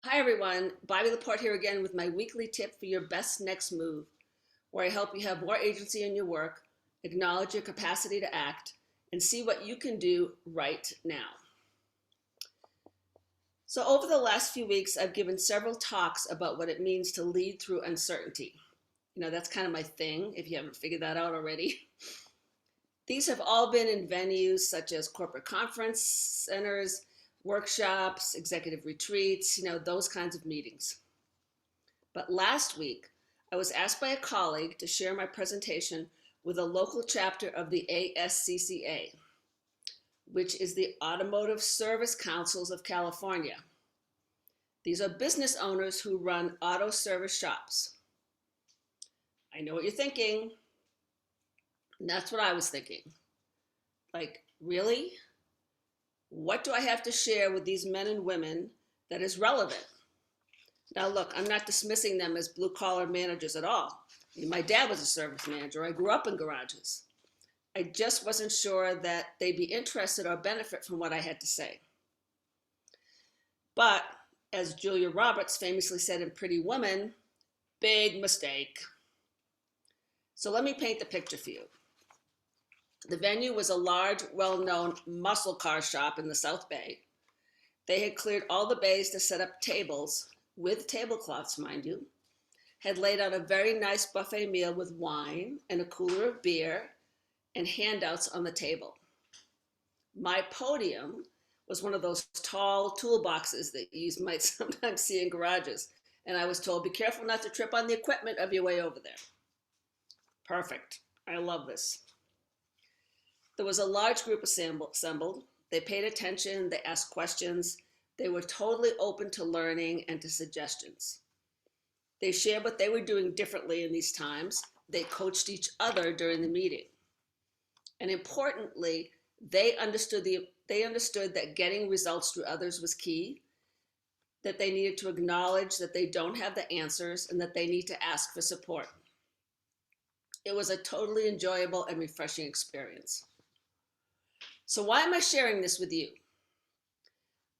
Hi everyone, Bobbie LaPorte here again with my weekly tip for your best next move, where I help you have more agency in your work, acknowledge your capacity to act, and see what you can do right now. So over the last few weeks, I've given several talks about what it means to lead through uncertainty. That's kind of my thing, if you haven't figured that out already. These have all been in venues such as corporate conference centers, workshops, executive retreats, those kinds of meetings. But last week, I was asked by a colleague to share my presentation with a local chapter of the ASCCA, which is the Automotive Service Councils of California. These are business owners who run auto service shops. I know what you're thinking. And that's what I was thinking. Like, really? What do I have to share with these men and women that is relevant? Now, look, I'm not dismissing them as blue-collar managers at all. My dad was a service manager. I grew up in garages. I just wasn't sure that they'd be interested or benefit from what I had to say. But, as Julia Roberts famously said in Pretty Woman, big mistake. So let me paint the picture for you. The venue was a large, well-known muscle car shop in the South Bay. They had cleared all the bays to set up tables, with tablecloths, mind you, had laid out a very nice buffet meal with wine and a cooler of beer and handouts on the table. My podium was one of those tall toolboxes that you might sometimes see in garages, and I was told, be careful not to trip on the equipment of your way over there. Perfect. I love this. There was a large group assembled. They paid attention, they asked questions, they were totally open to learning and to suggestions. They shared what they were doing differently in these times. They coached each other during the meeting. And importantly, they understood that getting results through others was key, that they needed to acknowledge that they don't have the answers and that they need to ask for support. It was a totally enjoyable and refreshing experience. So why am I sharing this with you?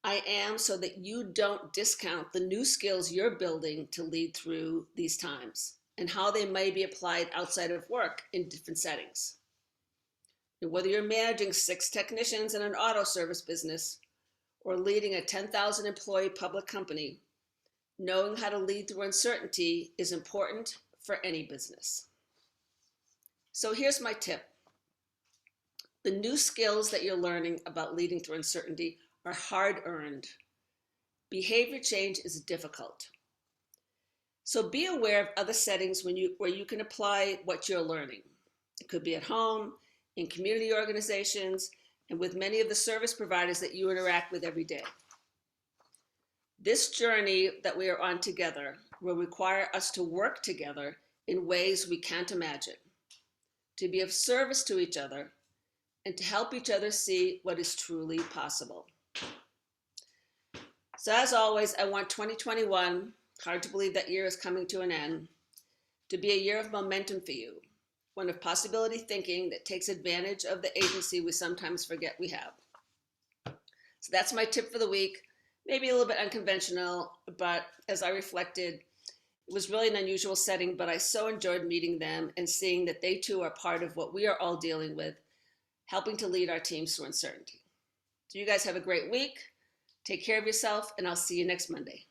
I am so that you don't discount the new skills you're building to lead through these times and how they may be applied outside of work in different settings. And whether you're managing 6 technicians in an auto service business or leading a 10,000 employee public company, knowing how to lead through uncertainty is important for any business. So here's my tip. The new skills that you're learning about leading through uncertainty are hard-earned. Behavior change is difficult. So be aware of other settings where you can apply what you're learning. It could be at home, in community organizations, and with many of the service providers that you interact with every day. This journey that we are on together will require us to work together in ways we can't imagine, to be of service to each other, and to help each other see what is truly possible. So as always, I want 2021, hard to believe that year is coming to an end, to be a year of momentum for you, one of possibility thinking that takes advantage of the agency we sometimes forget we have. So that's my tip for the week. Maybe a little bit unconventional, but as I reflected, it was really an unusual setting, but I so enjoyed meeting them and seeing that they too are part of what we are all dealing with, helping to lead our teams through uncertainty. So you guys have a great week. Take care of yourself, and I'll see you next Monday.